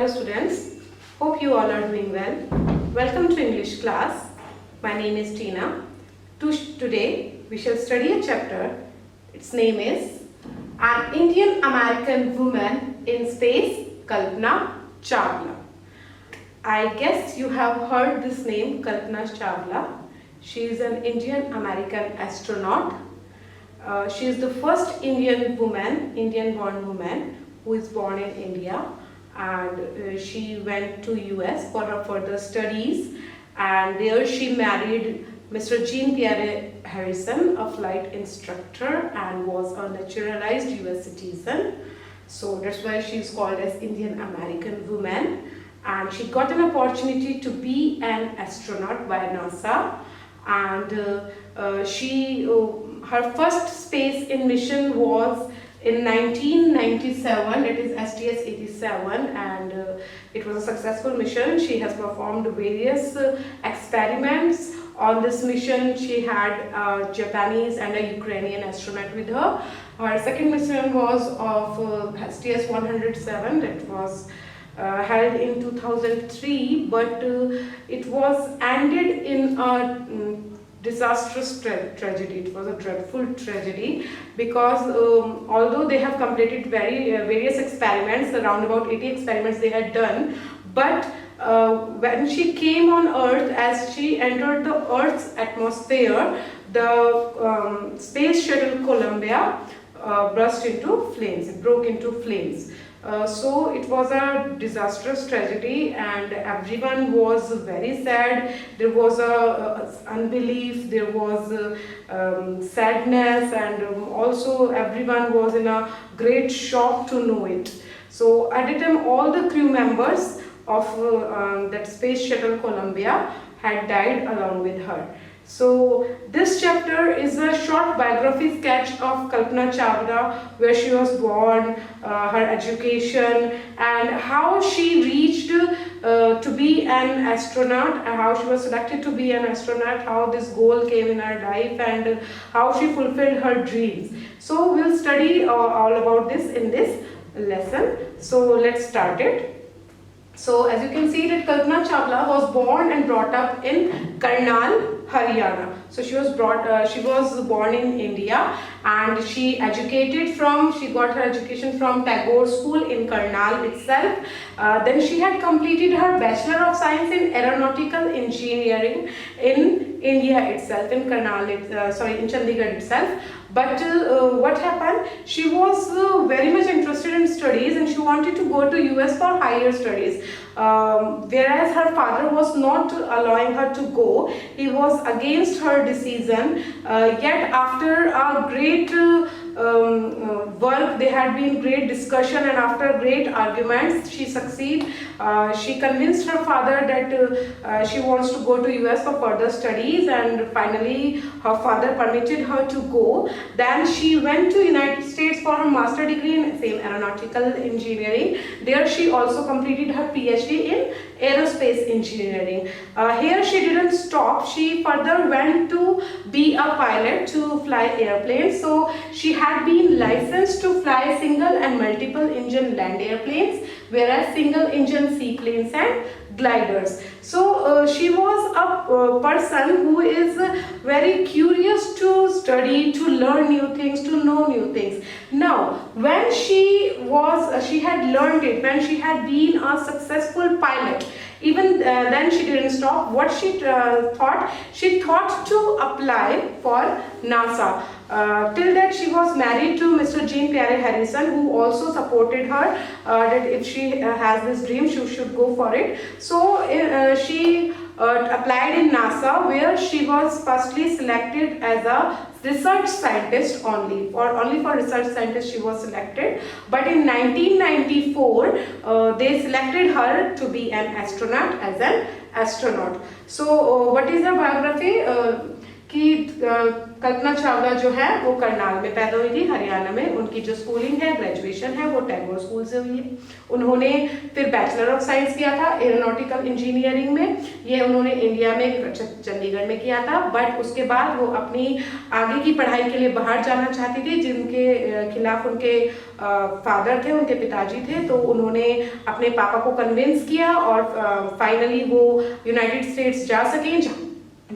Hello students, hope you all are doing well. Welcome to English class. My name is Tina. Today we shall study a chapter. Its name is An Indian American Woman in Space, Kalpana Chawla. I guess you have heard this name, Kalpana Chawla. She is an Indian American astronaut. She is the first Indian born woman who is born in India, and she went to US for her further studies, and there she married Mr. Jean Pierre Harrison, a flight instructor, and was a naturalized US citizen. So that's why she is called as Indian American woman, and she got an opportunity to be an astronaut by NASA, and her first space in mission was in 1997, it is STS-87, and it was a successful mission. She has performed various experiments on this mission. She had a Japanese and a Ukrainian astronaut with her. Her second mission was of STS-107, that was held in 2003, but it was ended in a disastrous tragedy. It was a dreadful tragedy because although they have completed various experiments, around about 80 experiments they had done, but when she came on Earth, as she entered the Earth's atmosphere, the space shuttle Columbia burst into flames. It broke into flames. So it was a disastrous tragedy, and everyone was very sad. There was unbelief, there was sadness, and also everyone was in a great shock to know it. So at the time, all the crew members of that space shuttle Columbia had died along with her. So this chapter is a short biography sketch of Kalpana Chawla, where she was born, her education, and how she reached to be an astronaut, how she was selected to be an astronaut, how this goal came in her life, and how she fulfilled her dreams. So we'll study all about this in this lesson. So let's start it. So as you can see that Kalpana Chawla was born and brought up in Karnal, Haryana. So she was born in India, and she got her education from Tagore School in Karnal itself. Then she had completed her Bachelor of Science in Aeronautical Engineering in India itself, in Karnal, in Chandigarh itself. But what happened? She was very much interested in studies, and she wanted to go to US for higher studies. Whereas her father was not allowing her to go. He was against her decision. Yet after a great work, there had been great discussion, and after great arguments, she succeeded. She convinced her father that she wants to go to US for further studies, and finally her father permitted her to go. Then she went to United States for her master degree in same aeronautical engineering. There she also completed her PhD in aerospace engineering. Here she didn't stop. She further went to be a pilot to fly airplanes. So she had been licensed to fly single and multiple engine land airplanes, whereas single engine seaplanes and gliders. So she was a person who is very curious to study, to learn new things, to know new things. Now, when she had learned it, when she had been a successful pilot, even then she didn't stop. What she thought? She thought to apply for NASA. Till that she was married to Mr. Jean Pierre Harrison, who also supported her that if she has this dream, she should go for it. So she applied in NASA, where she was firstly selected as a research scientist only for research scientist she was selected. But in 1994 they selected her to be an astronaut, as an astronaut. So what is her biography? कि कल्पना चावला जो है वो करनाल में पैदा हुई थी, हरियाणा में। उनकी जो स्कूलिंग है, ग्रेजुएशन है, वो टैगोर स्कूल से हुई है। उन्होंने फिर बैचलर ऑफ साइंस किया था एरोनॉटिकल इंजीनियरिंग में, ये उन्होंने इंडिया में चंडीगढ़ में किया था। बट उसके बाद वो अपनी आगे की पढ़ाई के लिए बाहर जाना चाहती थी, जिनके खिलाफ उनके फादर थे, उनके पिताजी थे। तो उन्होंने अपने पापा को कन्विंस किया और फाइनली वो यूनाइटेड स्टेट्स जा सकें,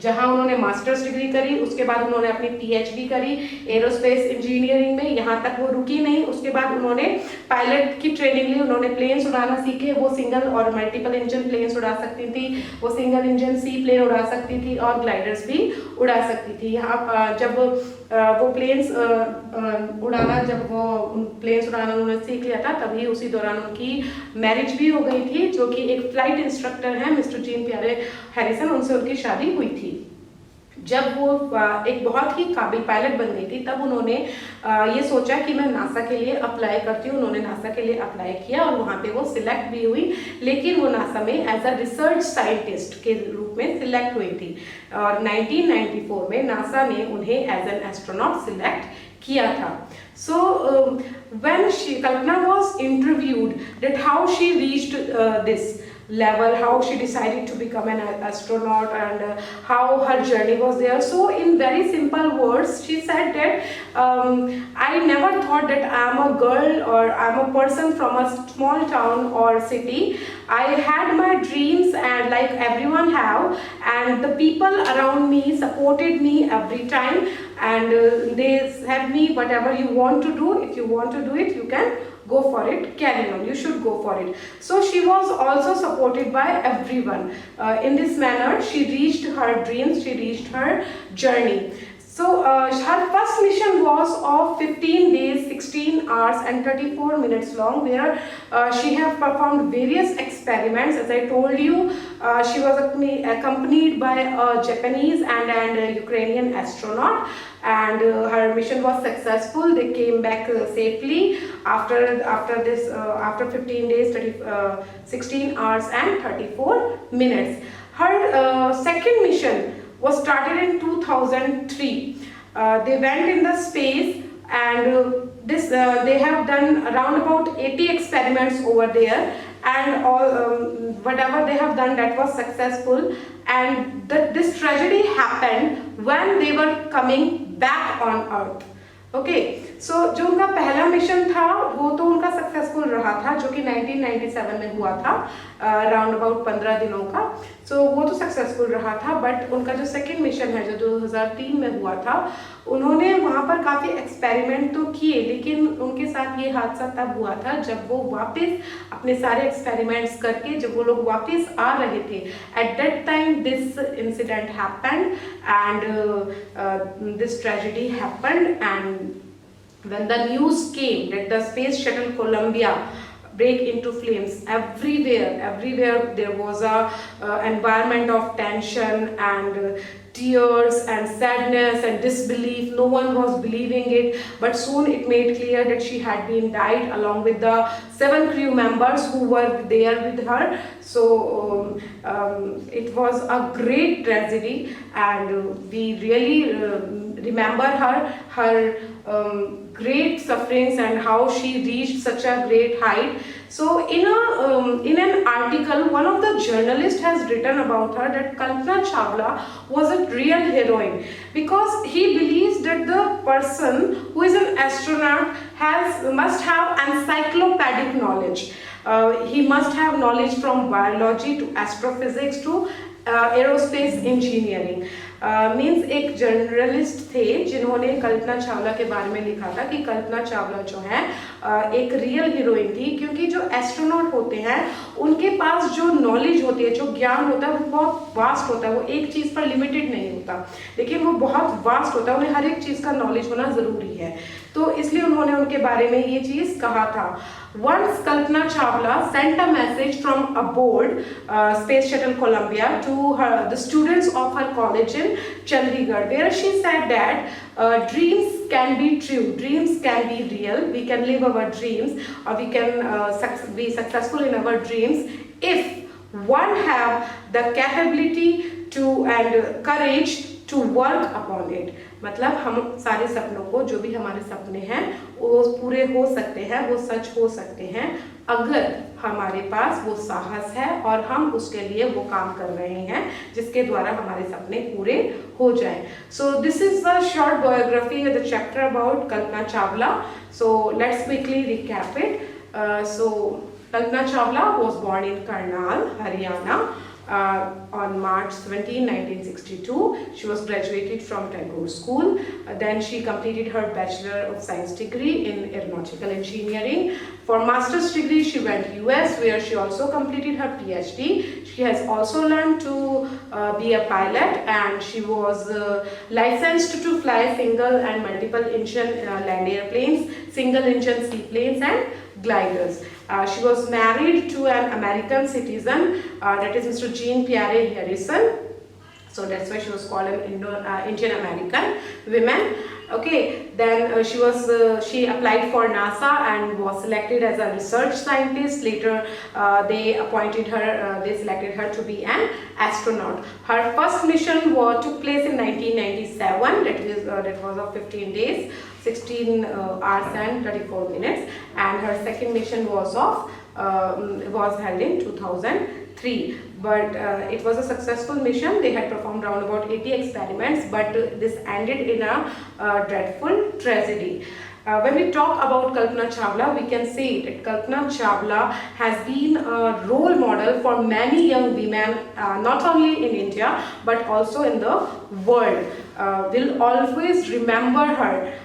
जहां उन्होंने मास्टर्स डिग्री करी। उसके बाद उन्होंने अपनी पीएचडी करी एरोस्पेस इंजीनियरिंग में। यहाँ तक वो रुकी नहीं, उसके बाद उन्होंने पायलट की ट्रेनिंग ली, उन्होंने प्लेन्स उड़ाना सीखे। वो सिंगल और मल्टीपल इंजन प्लेन्स उड़ा सकती थी, वो सिंगल इंजन सी प्लेन उड़ा सकती थी और ग्लाइडर्स भी उड़ा सकती थी। यहाँ जब वो प्लेन्स उड़ाना, जब वो प्लेन्स उड़ाना उन्होंने सीख लिया था, तभी उसी दौरान उनकी मैरिज भी हो गई थी, जो कि एक फ्लाइट इंस्ट्रक्टर हैं मिस्टर जीन प्यारे हैरिसन, उनसे उनकी शादी हुई थी। जब वो एक बहुत ही काबिल पायलट बन गई थी, तब उन्होंने ये सोचा कि मैं नासा के लिए अप्लाई करती हूँ। उन्होंने नासा के लिए अप्लाई किया और वहाँ पे वो सिलेक्ट भी हुई, लेकिन वो नासा में एज अ रिसर्च साइंटिस्ट के रूप में सिलेक्ट हुई थी। और 1994 में नासा ने उन्हें एज एन एस्ट्रोनॉट सिलेक्ट किया था। So when Kalpana was interviewed that how she reached this level, how she decided to become an astronaut, and how her journey was there. So in very simple words, she said that I never thought that I am a girl or I am a person from a small town or city. I had my dreams, and like everyone have, and the people around me supported me every time, and they said me, whatever you want to do, if you want to do it, you can go for it, carry on, you should go for it. So she was also supported by everyone. In this manner she reached her dreams, she reached her journey. So her first mission was of 15 days, 16 hours and 34 minutes long, where she have performed various experiments. As I told you, she was accompanied by a Japanese and a Ukrainian astronaut, and her mission was successful. They came back safely after 15 days, 16 hours and 34 minutes. Her second mission was started in 2003. They went in the space, and they have done around about 80 experiments over there, and all whatever they have done, that was successful. And this tragedy happened when they were coming back on Earth. Okay, so जो उनका पहला mission था वो तो उनका successful रहा था, जो कि 1997 में हुआ था, राउंड अबाउट 15 दिनों का। सो वो तो सक्सेसफुल रहा था। बट उनका जो सेकंड मिशन है, जो 2003 में हुआ था, उन्होंने वहाँ पर काफ़ी एक्सपेरिमेंट तो किए, लेकिन उनके साथ ये हादसा तब हुआ था जब वो वापस अपने सारे एक्सपेरिमेंट्स करके जब वो लोग वापस आ रहे थे। At that time this incident happened, and this tragedy happened, and when the news came that the space shuttle Columbia break into flames, everywhere there was a environment of tension and tears and sadness and disbelief. No one was believing it, but soon it made clear that she had been died along with the 7 crew members who were there with her. So it was a great tragedy, and we really remember her great sufferings and how she reached such a great height. So in an article, one of the journalists has written about her that Kalpana Chawla was a real heroine, because he believes that the person who is an astronaut must have encyclopedic knowledge. He must have knowledge from biology to astrophysics to aerospace engineering. Means एक journalist थे जिन्होंने कल्पना चावला के बारे में लिखा था कि कल्पना चावला जो है एक रियल हीरोइन थी, क्योंकि जो एस्ट्रोनॉट होते हैं उनके पास जो नॉलेज होती है, जो ज्ञान होता है, वो बहुत वास्ट होता है। वो एक चीज़ पर लिमिटेड नहीं होता, लेकिन वो बहुत वास्ट होता है, उन्हें हर एक चीज़ का नॉलेज होना ज़रूरी है। तो इसलिए उन्होंने उनके बारे में ये चीज़ कहा था। Once Kalpana Chawla sent a message from aboard Space Shuttle Columbia to the students of her college in Chandigarh, where she said that dreams can be true, dreams can be real, we can live our dreams, or we can be successful in our dreams if one have the capability to and courage to work upon it. मतलब हम सारे सपनों को, जो भी हमारे सपने हैं वो पूरे हो सकते हैं, वो सच हो सकते हैं अगर हमारे पास वो साहस है और हम उसके लिए वो काम कर रहे हैं जिसके द्वारा हमारे सपने पूरे हो जाएं. So this is a short biography of the chapter about Kalpana Chawla. So let's quickly recap it. So Kalpana Chawla was born in Karnal, Haryana, on March 17, 1962. She was graduated from Tagore School. Then she completed her Bachelor of Science degree in Aeronautical Engineering. For Master's degree, she went US, where she also completed her PhD. She has also learned to be a pilot, and she was licensed to fly single and multiple engine land airplanes, single engine seaplanes and gliders. She was married to an American citizen, that is Mr. Jean Pierre Harrison. So that's why she was called an Indian American woman. Okay, then she applied for NASA and was selected as a research scientist. Later they selected her to be an astronaut. Her first mission took place in 1997. That was of 15 days, 16 hours and 34 minutes, and her second mission was held in 2003. But it was a successful mission. They had performed around about 80 experiments, but this ended in a dreadful tragedy. When we talk about Kalpana Chawla, we can say that Kalpana Chawla has been a role model for many young women, not only in India but also in the world. We'll always remember her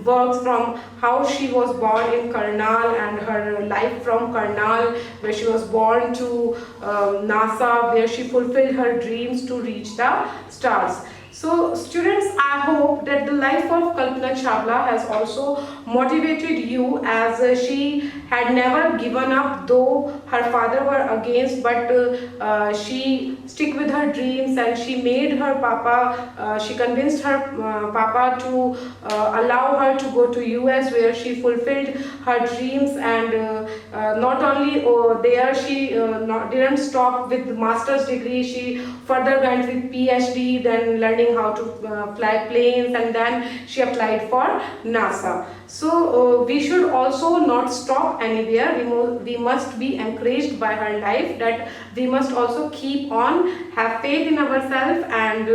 works from how she was born in Karnal and her life from Karnal, where she was born, to NASA, where she fulfilled her dreams to reach the stars. So students, I hope that the life of Kalpana Chawla has also motivated you, as she had never given up, though her father were against, but she stick with her dreams, and she made her papa, she convinced her papa to allow her to go to US, where she fulfilled her dreams. And not only there, she didn't stop with master's degree. She further went with PhD, then learning how to fly planes, and then she applied for NASA. So we should also not stop anywhere. We must be encouraged by her life, that we must also keep on, have faith in ourselves, and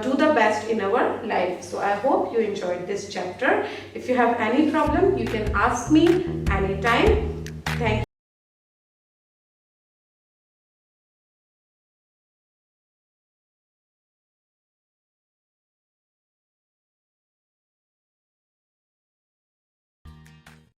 do the best in our life. So I hope you enjoyed this chapter. If you have any problem, you can ask me anytime. Thank you.